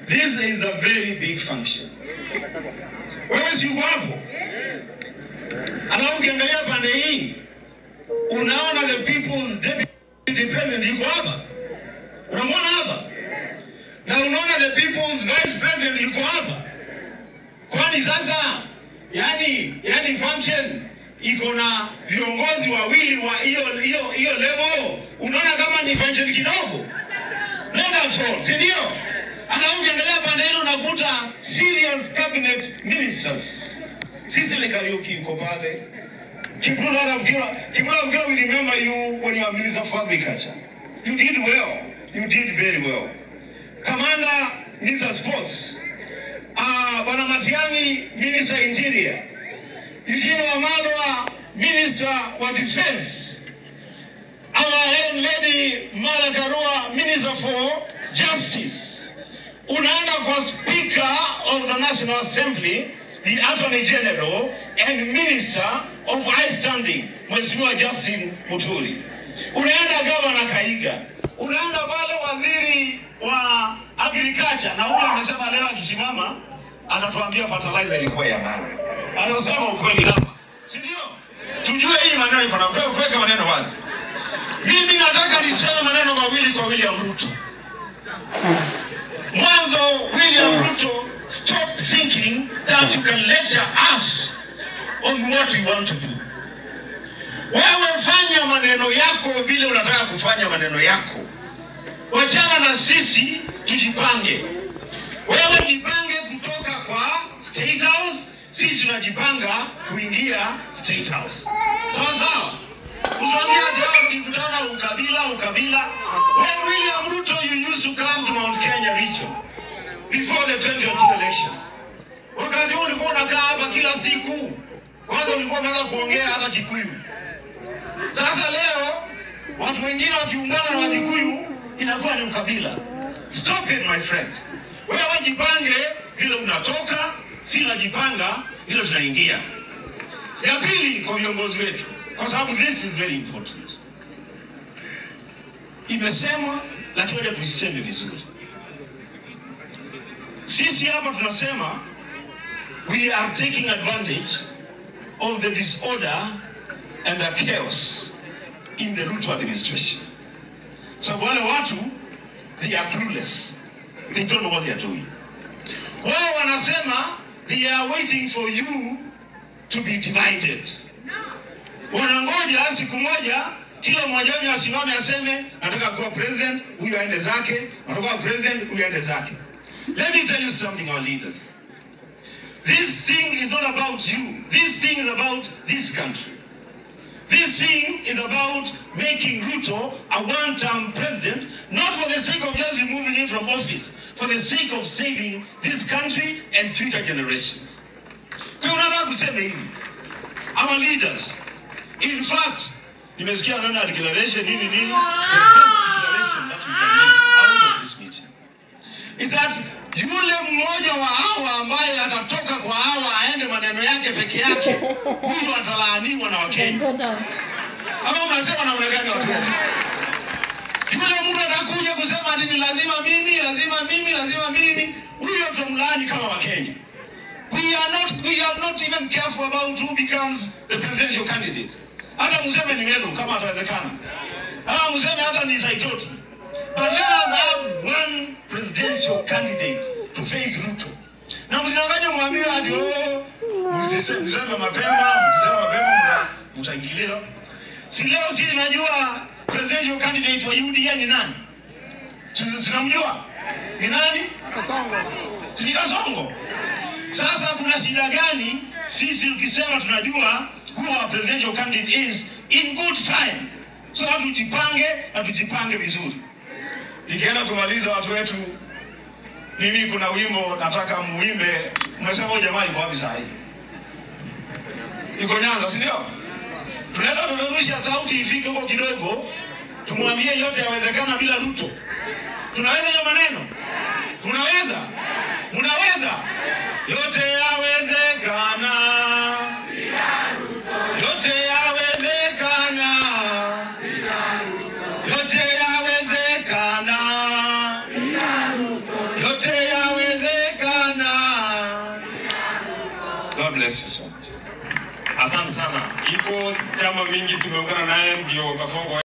This is a very big function. Wewe si wapo? Alafu ukiangalia pande hii, unaona the people's deputy president yuko hapa. Unamwona hapa? Na unaona the people's vice president yuko hapa. Kwani sasa, yani function iko na viongozi wawili wa hiyo level. Unaona kama ni function kidogo? Not at all, si ndio? Alafu ukiangalia pande hilo unakuta serious cabinet ministers. Cecily Kariuki yuko pale. Kipula Mgira, we remember you when you were Minister for Agriculture. You did well. You did very well. Commander, Minister Sports. Bwana Matiang'i, Minister Interior. Eugene Wamalwa, Minister of Defense. Our own lady, Martha Karua, Minister for Justice. Unaenda kwa Speaker of the National Assembly, the Attorney General and Minister of High Standing, Mheshimiwa Justin Muturi. Unaenda Governor Kaiga. Unaenda pale waziri wa Agriculture, na huyo amesema leo akisimama atatuambia fertilizer ilikuwa ya nani. Anasema ukweli hapa. Si ndio? Tujue hii maneno iko na kuweka maneno wazi. Mimi nataka niseme maneno mawili kwa William Ruto. Mwanzo, William Ruto, stop thinking that you can lecture us on what we want to do. Wewe fanya maneno yako vile unataka kufanya maneno yako. Wachana na sisi tujipange. Wewe jipange kutoka kwa State House, sisi tunajipanga kuingia State House. Sawa sawa? Kuambia jao kikutana ukabila. When William Ruto, you used to come to Mount Kenya region before the 2022 elections. Wakati ulikuwa unakaa hapa kila siku. Kwanza ulikuwa unaanza kuongea hata Kikuyu. Sasa leo watu wengine wakiungana na Wakikuyu inakuwa ni ukabila. Stop it, my friend. Wewe jipange vile unatoka, si unajipanga vile tunaingia. Ya pili kwa viongozi wetu, kwa sababu this is very important. Imesemwa lakini wacha tuiseme vizuri. Sisi hapa tunasema we are taking advantage of the disorder and the chaos in the Ruto administration. So wale watu, they are clueless. They don't know what they are doing. Wao wanasema they are waiting for you to be divided. Wanangoja siku moja kila mmoja wao asimame aseme nataka kuwa president, huyu aende zake, nataka kuwa president, huyu aende zake. Let me tell you something, our leaders. This thing is not about you. This thing is about this country. This thing is about making Ruto a one-term president, not for the sake of just removing him from office, for the sake of saving this country and future generations. Our leaders, in fact, nimesikia nana declaration nini, the best declaration that you can make out of this meeting is that yule mmoja wa hawa ambaye atatoka kwa hawa aende maneno yake peke yake, huyo atalaaniwa na Wakenya. Ama mnasema namna gani watu? Yule mtu atakuja kusema ati ni lazima mimi, huyo tutamlaani kama Wakenya. We are not even careful about who becomes the presidential candidate. Hata mseme ni Meru kama atawezekana. Hata mseme hata ni Saitoti. But let us have one presidential candidate to face Ruto. Na msinanganya mwambie ati mseme mapema mtaingilia. Si leo sisi tunajua presidential candidate wa UDA ni nani? Tunamjua? Ni nani? Kasongo. Si Kasongo. Sasa kuna shida gani sisi ukisema tunajua who our presidential candidate is in good time? So tujipange vizuri. Nikienda kumaliza watu wetu, mimi kuna wimbo nataka muimbe, mmesema jamaa yuko wapi sasa hivi? Yuko Nyanza, si ndio? Tunaweza kuberusha sauti ifike huko kidogo, tumwambie yote yawezekana bila Ruto. Tunaweza hiyo maneno? Tunaweza? Unaweza? Yote yawezekana bila Ruto. Yote yawezekana bila Ruto. Yote yawezekana bila Ruto. Yote yawezekana God bless you so much. Asante sana. Iko chama mingi tumeungana naye ndio Kasongo